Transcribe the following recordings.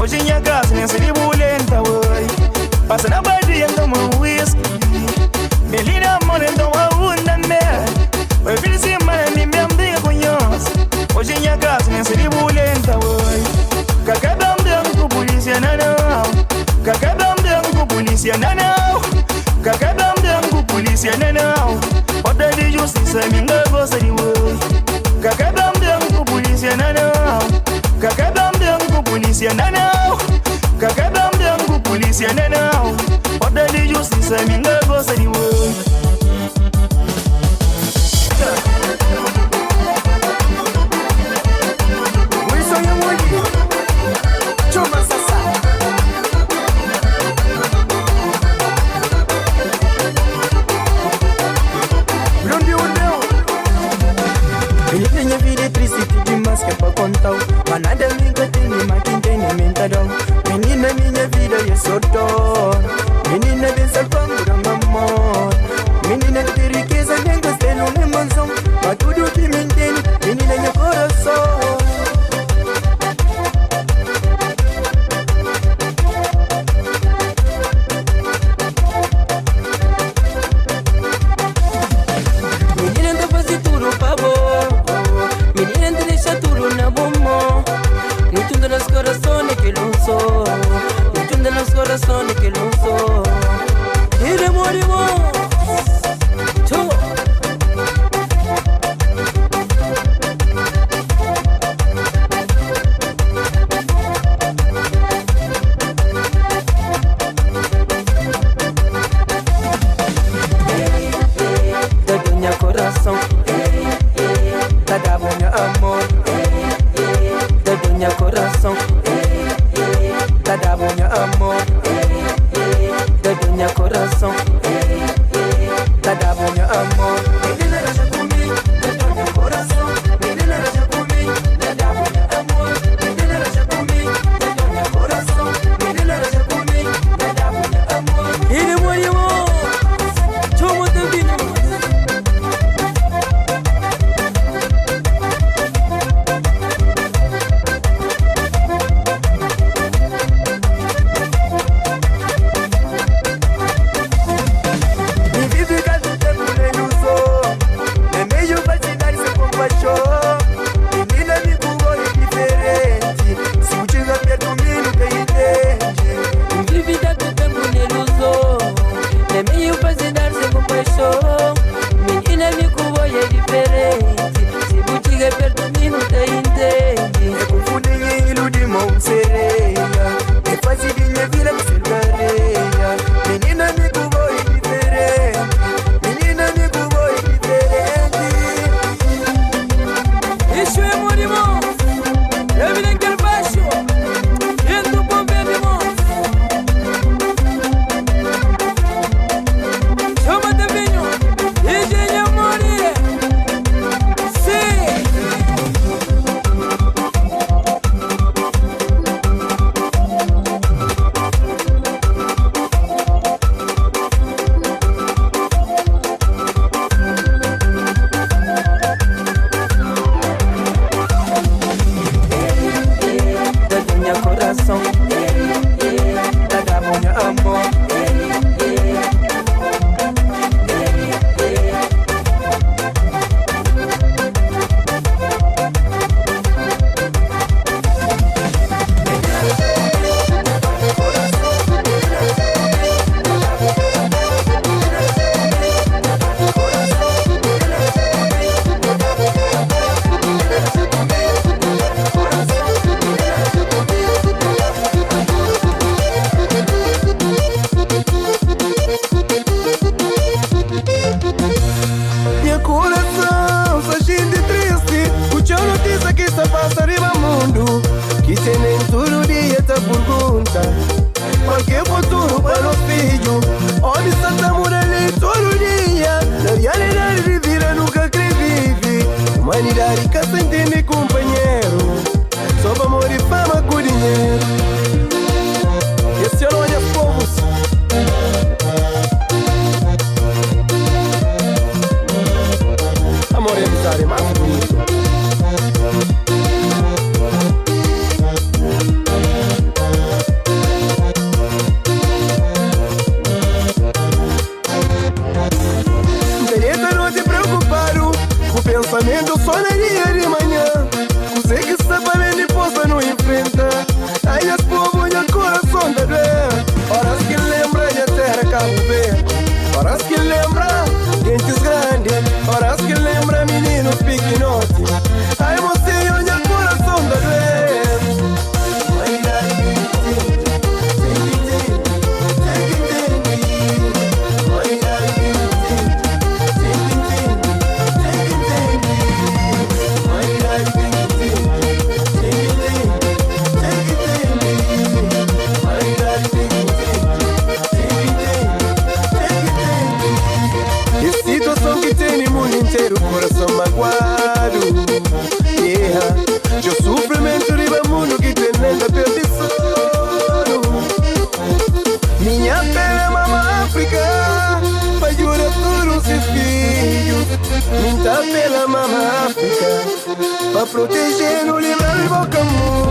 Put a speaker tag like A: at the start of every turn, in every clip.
A: Hoje em casa nem se libulenta, oi. Passa na badia, toma um whisky. Melina, mano, então a unda, né? Vai vir semana, nem me amiga conhece. Hoje em casa nem se libulenta, oi. Cacabam branco, polícia, não. Cacabam branco, polícia, não. Cacabam branco, polícia, não. Ordem de justiça, minha gosta de oi. Cacabam branco, polícia, não. Cacabam branco, polícia, não. Cacabam branco, polícia, não. Ordem de justiça, minha gosta de oi.
B: Manada minha tini makinteni mentadão. Menina minha vida é só dor. Menina dessa pangra mamor. Menina de riqueza nem gostei não é mansão. Mas tudo que me entende, menina meu coração. Menina te faz tudo pra boa. Menina te deixa tudo na bomba. De los corazones que lo uso, de los corazones que lo uso. Y le morimos. De doña corazón, te daba mi amor. De doña corazón, te daba mi amor. De doña corazón, te daba mi amor. Menina raja conmigo, de doña corazón. Menina raja conmigo, te daba mi amor. Menina raja conmigo, de doña corazón. Menina raja conmigo, te daba mi amor. Y le morimos, chomo te vino.
A: Tapei la mama África pra proteger no livrar o boca mundo.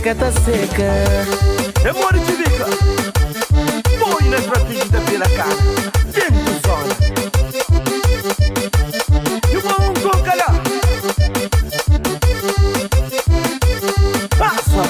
B: Cata seca é mori de bica. Põe na estratégia pela cara. Dentro zona. E o bom toca lá. Passa.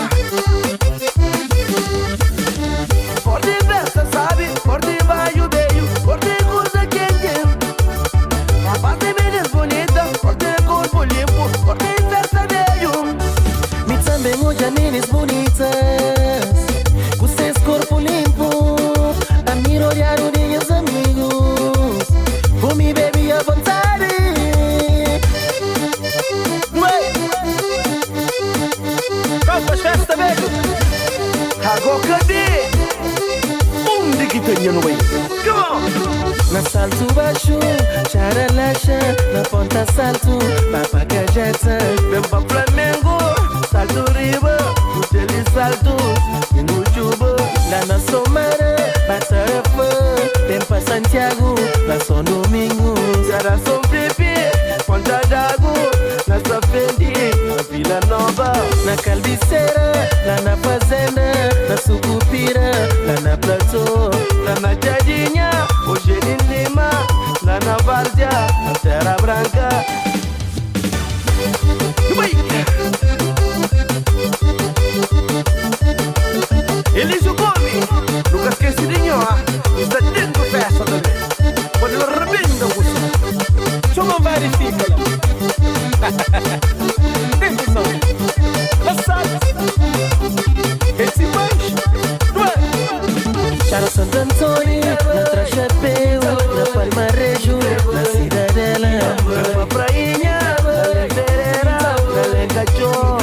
A: no way. Come on.
B: Na salto baixo, charalacha, na ponta salto, papagajeta.
A: Vem pra Flamengo, salto riba, no tele salto, e no juba.
B: Lá na Somara, Batarapã, vem pra Santiago, lá São Domingos.
A: Será São Felipe, Ponta d'Água, na Safendi, na Vila Nova.
B: Na Calbiceira, lá na Fazenda, na Sucupira, lá na Platô.
A: Lá na Jardinha, hoje em Lima, lá na Várzea, na Terra Branca. Elísio Gomes, Lucas Quessidinho, está dentro da festa também. Quando eu arrebento você,
B: Só não verifica lá. Tem visão. Lançado. Esse baixo. Chara Santo Antônio, na Trachapeu, na Palmarejo, na Cidadela,
A: na Prainha, na Lentereira, na Lencachó,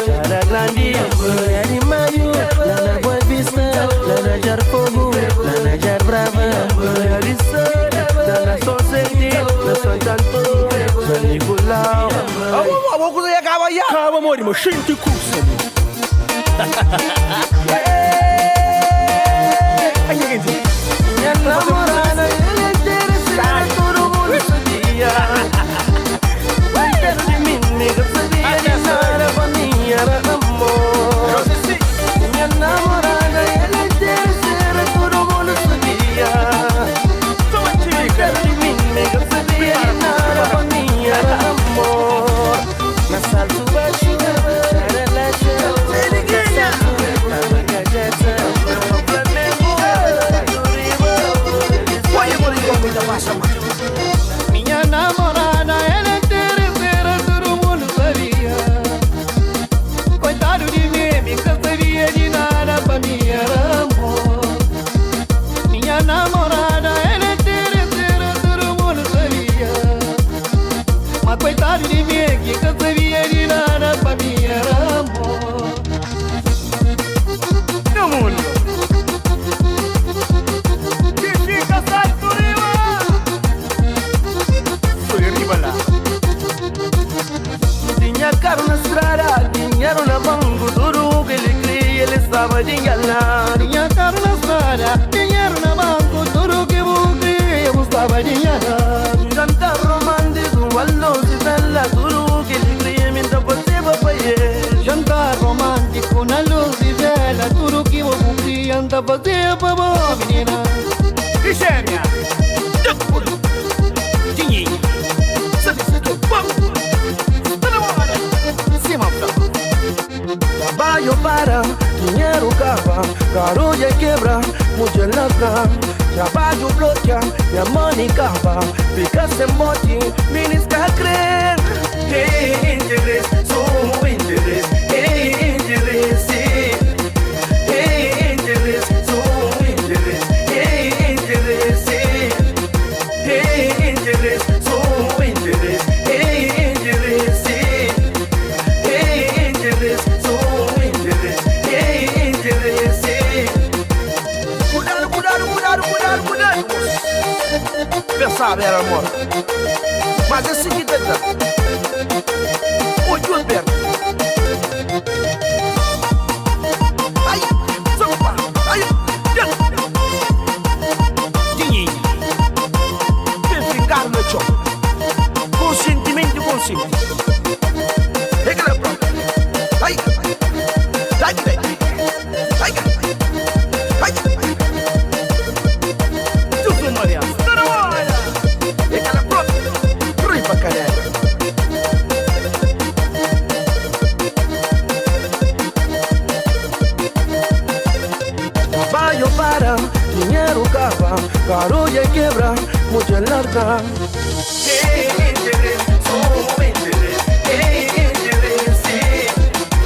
A: Chara Grande,
B: na Animário, lá na Boa Vista, lá na Jarfogo, lá na Jar Brava,
A: na Aliçada, na São Sente, na Santo Antônio, na Nicolau.
B: Vou cozer a cava aí. Cava, amor, mas gente custa.
A: Minha namorada, ela é interessada, todo mundo sabia. Vai dentro de mim, nega, sabia de nada, pra mim era amor. Minha namorada, ela é interessada, todo mundo sabia. Vai dentro de mim, nega, sabia de nada, pra mim era amor.
B: Na salto baixo, charalacha, na Bagajeta.
A: Minha namorada, ela é terceira, todo mundo sabia. Coitado de mim, nunca sabia de nada, pra mim era amor. Minha namorada, ela é terceira, todo mundo sabia. Mas coitado de mim, nunca sabia de nada, pra mim era amor. Meu mundo. Tinha caro na estrada, dinheiro na banco, tudo que ele queria, ele estava de enganar. Tinha caro na estrada, dinheiro na banco, tudo que eu queria, eu estava de enganar. Um jantar romântico, uma luz de vela, tudo que ele queria, me dá você papai. Jantar romântico, na luz de vela, tudo que eu queria, dá você papai, menina. Que gêmea! Dinheiro! Trabalho para, dinheiro cava, garoja quebra, mulher ladra. Trabalho bloqueia, minha money cava, fica sem bote, minisca crer. Hey, interesse, sou interesse, hey, interesse. Hey, interesse, sou interesse, hey, interesse. Hey, interesse, sou interesse, hey, interesse. Hey, interesse, sou interesse, hey, interesse. Cuidado, cuidado, cuidado, cuidado, cuidado. Pensava, era amor. Mas é o seguinte, oi, duas pernas. Ai, sopa, ai, dinheiro. Tem ficar no chão. Consentimento, consentimento. Ai, ai, ai, ai, ai, tudo Maria, tá na hora. É aquela própria, ripa canela. Trabalho para, dinheiro cava, garoja quebra, mulher larga.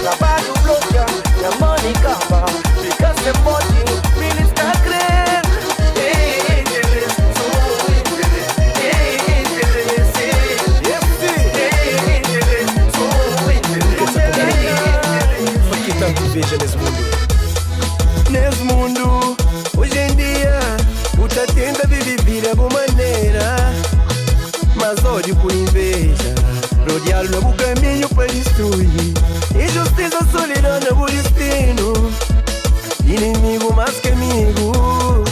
A: Trabalho bloqueia, minha money cava, fica sem bote, minisca crer. Hey, interesse, sou interesse, hey, interesse. Hey, interesse, sou interesse.
B: Por que tanto inveja nesse mundo?
A: Nesse mundo, hoje em dia, faz ódio por inveja, rodear o novo caminho para destruir. Injustiça, solidão, novo destino. Inimigo mais que amigo,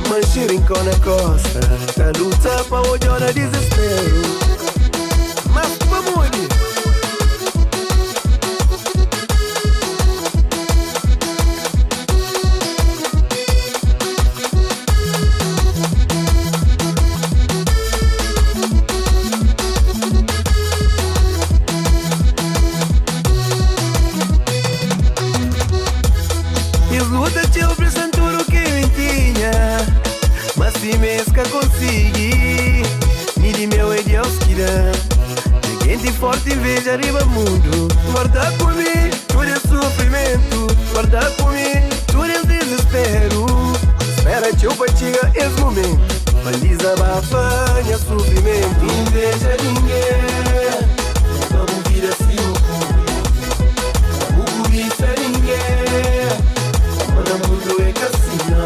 A: manche rincão na costa, tá luta pra odiar na desespero. Mas vamos ali. Forte inveja arriba mundo. Guarda por mim todo esse sofrimento, guarda por mim todo esse desespero. Espera que eu partiga esse momento, baliza bafanha sofrimento. Inveja ninguém, vamos vir assim o cubista ninguém, quando o mundo é cassino.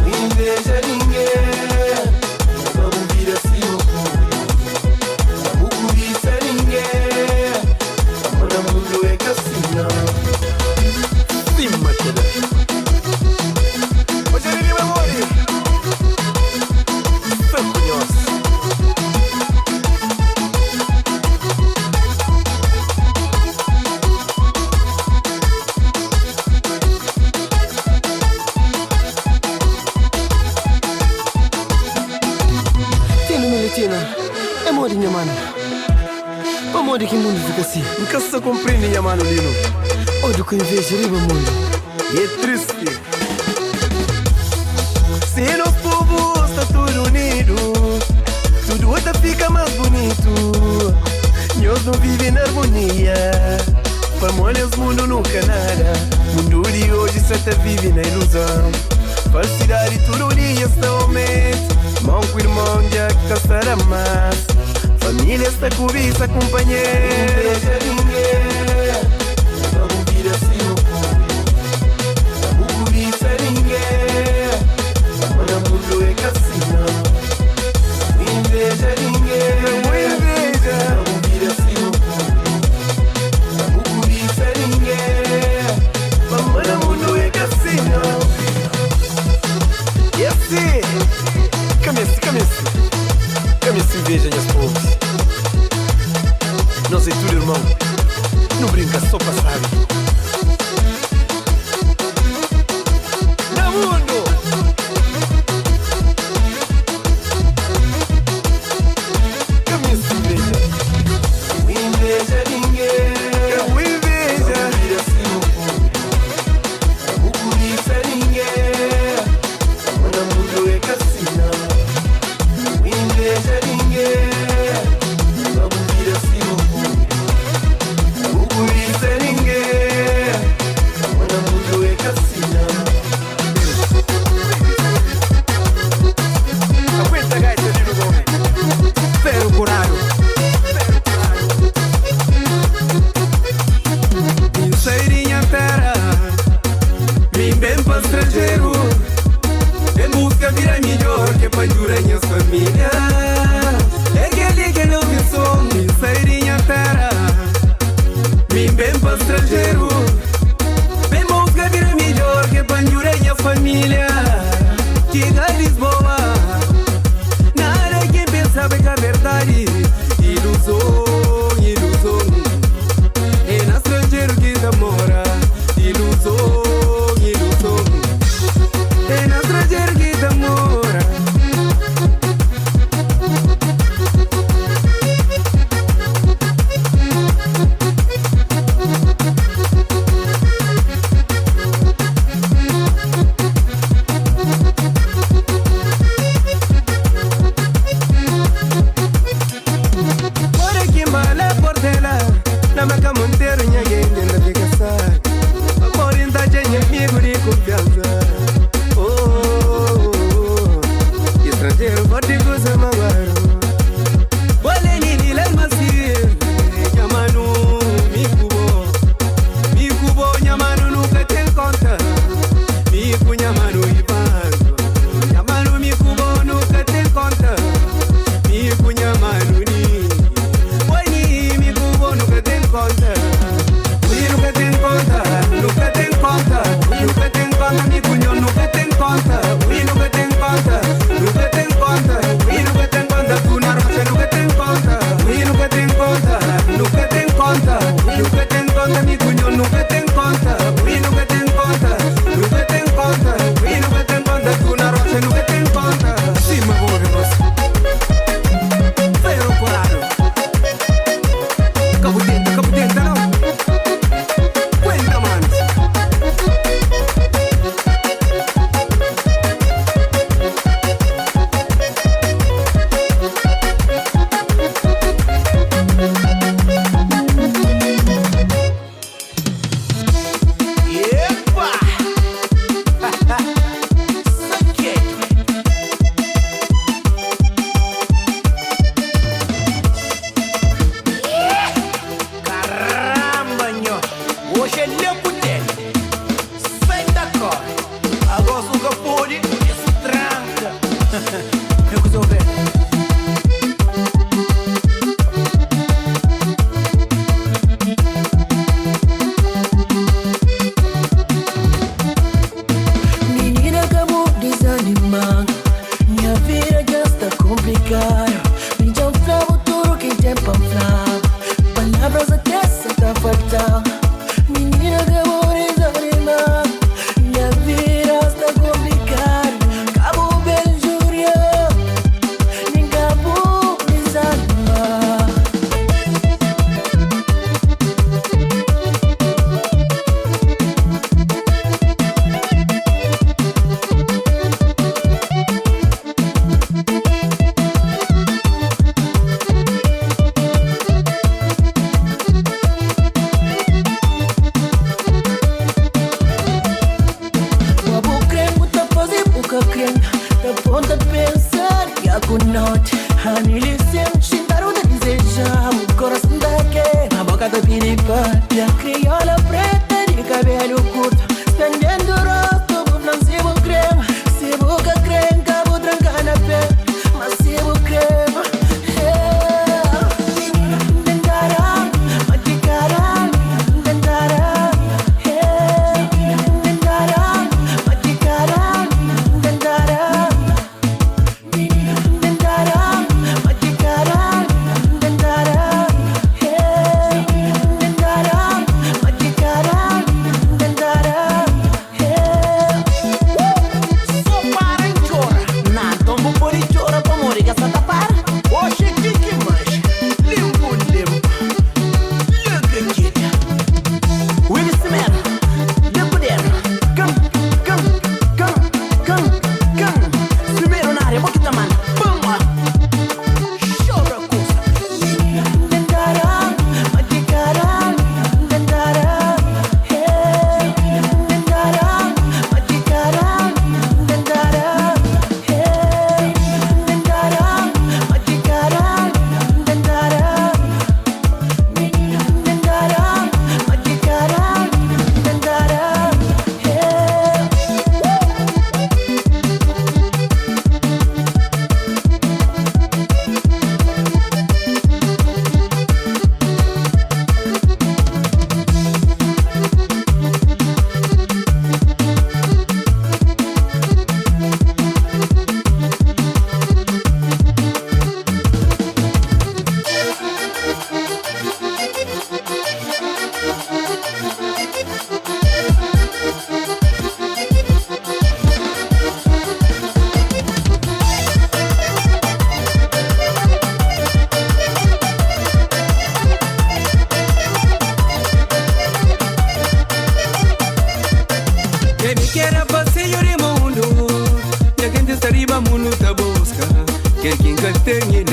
A: Inveja ninguém, vamos vir assim
B: é modo minha mano. O modo que o mundo fica assim.
A: Nunca se compreende minha mano Lino.
B: Odo com inveja riba mundo.
A: E é triste. Se nosso povo está tudo unido, tudo outra fica mais bonito. Nós não vivem na harmonia, famílias mundo nunca nada. Mundo de hoje só tá vive na ilusão. Falsidade todo dia está aumento. Mão com irmão já que está a mais. Família está cobiça, companheiro. Inveja ninguém, vamos vir assim o povo. O cobiça ninguém, quando o mundo é cassino. Inveja ninguém, vamos vir assim o povo. O cobiça ninguém, quando o mundo é cassino. E assim, Camece inveja, minhas povos. Não sei tudo, irmão. Não brinca, só passar. Na mundo! Camece inveja. Inveja ninguém. Eu inveja. Vira assim o povo. O cobiça ninguém. Quando o mundo é cassino. Inveja ninguém, vamos vir assim o povo. O cobiça ninguém, quando o mundo é cassino. Aguenta a gaita de novo. Ferro curado. Inseirinha terra, vim bem para estrangeiro. Em busca vida melhor que para durar minhas famílias. É aquele que não me som, inseirinha terra. Vim bem para estrangeiro. Em busca vida melhor que para durar minha família. Chega a Lisboa, nada quem pensava que a verdade. Ilusão, ilusão. É no estrangeiro que namora. Ilusão, ilusão. É no estrangeiro que namora.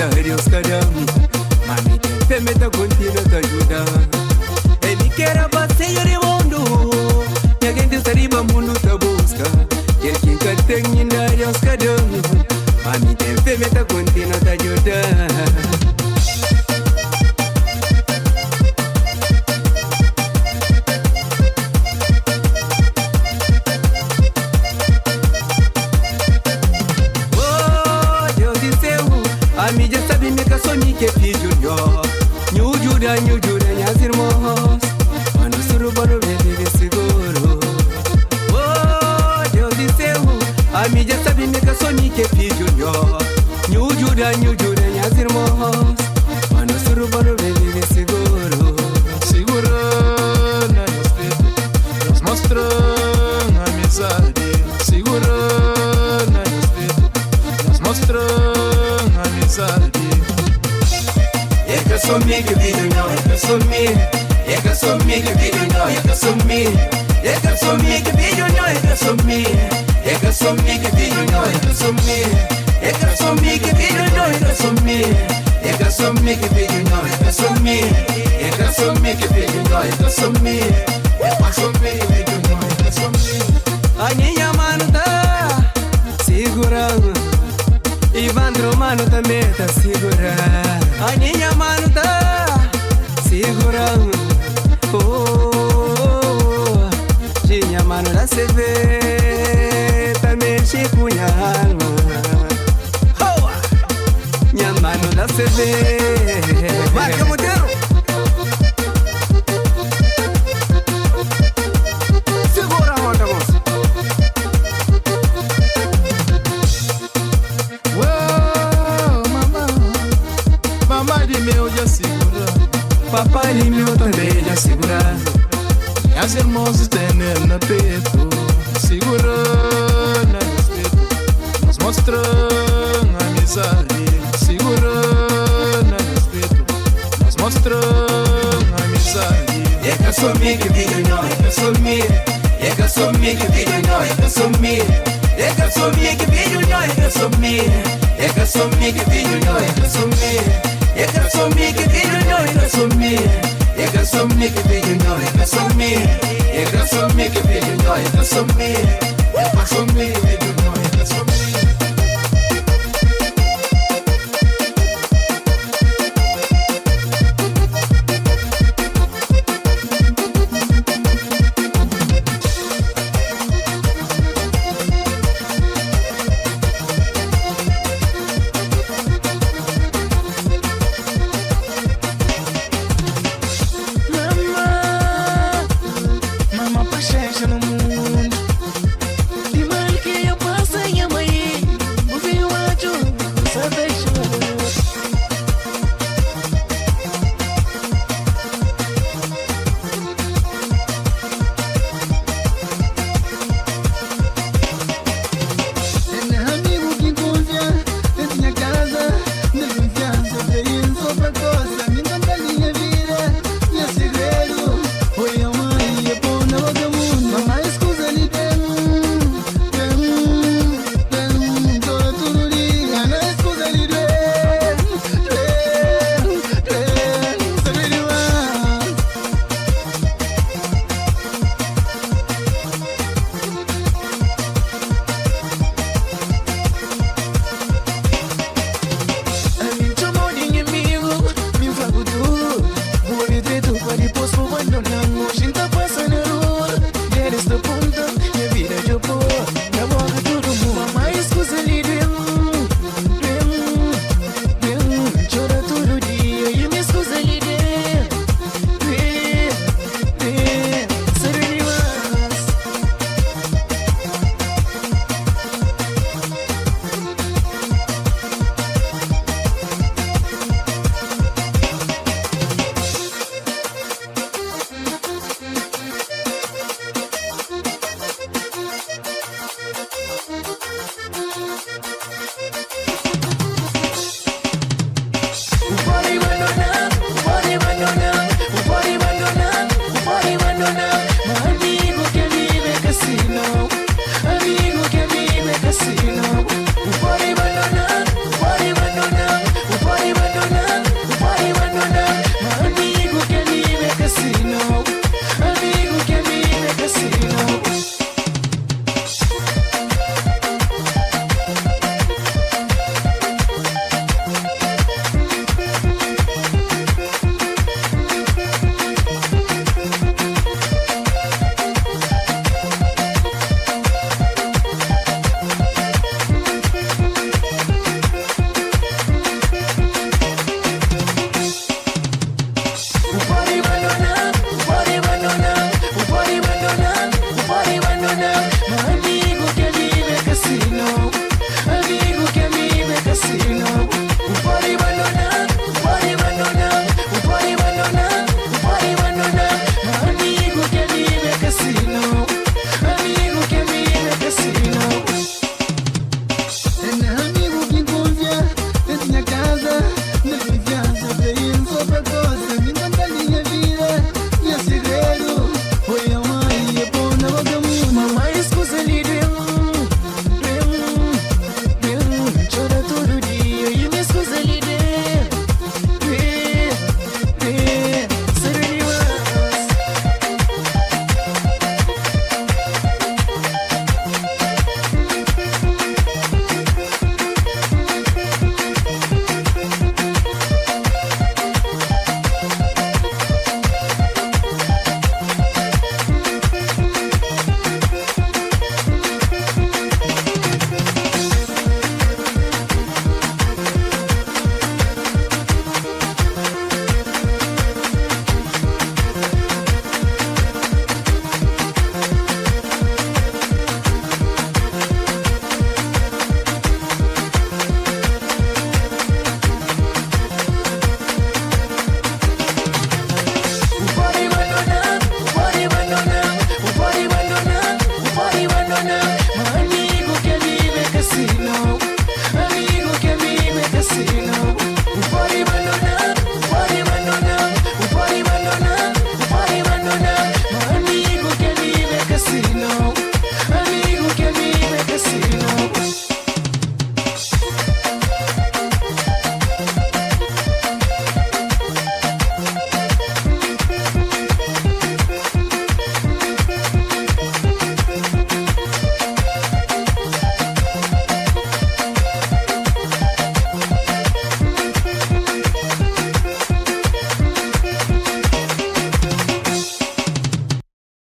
B: Dios kadam Mami te meta continua te ajuda E mi quero passeio de mundo E a gente sariba mundo te busca E quem que tem ainda Dios kadam Mami te meta continua te ajuda Ami já sabe me que sou que filho yo. New Juda, minhas irmãos. Mano suruba no bebê seguro. Oh, Deus do céu. Ami já sabe me que sou que filho yo. New Juda, minhas irmãos. Mano suruba no bebê seguro.
A: Segura na respeito, nos mostra amizade. Segura na respeito, nos mostra amizade.
B: É que sou me que vídeo não, é que sou me. É que sou me que vídeo não, é que sou me. É que sou me que vídeo não, é que sou me. É que sou me que vídeo não, é que sou me. É que sou me que vídeo não, é que sou me. É que sou me que vídeo não, é que sou me. É que sou me que vídeo não, é que sou me. É que sou me que vídeo não, é que sou me. A minha mano tá segurando. Ivandro mano também tá segurando. A minha mano tá segurando. Oh, minha mano da CV também chipunhando. Minha mano da CV. Marca Monteiro. Segura a onda, moça.
A: Mamãe de meu já segura,
B: papai de meu também já segura.
A: Minhas irmãs têm no peito. Segura na respeito, nos mostra amizade. Segura na respeito, nos mostra amizade.
B: É que sou me que vídeo não, é que sou me. É que sou me que vídeo não, é que sou me. É que sou me que vídeo não, é que sou me. É que sou me que vídeo não, é que sou me. É que sou me que vídeo não, é que sou me. É que sou me que vídeo não, é que sou me. É que sou me que vídeo não, é que sou me. É que sou me.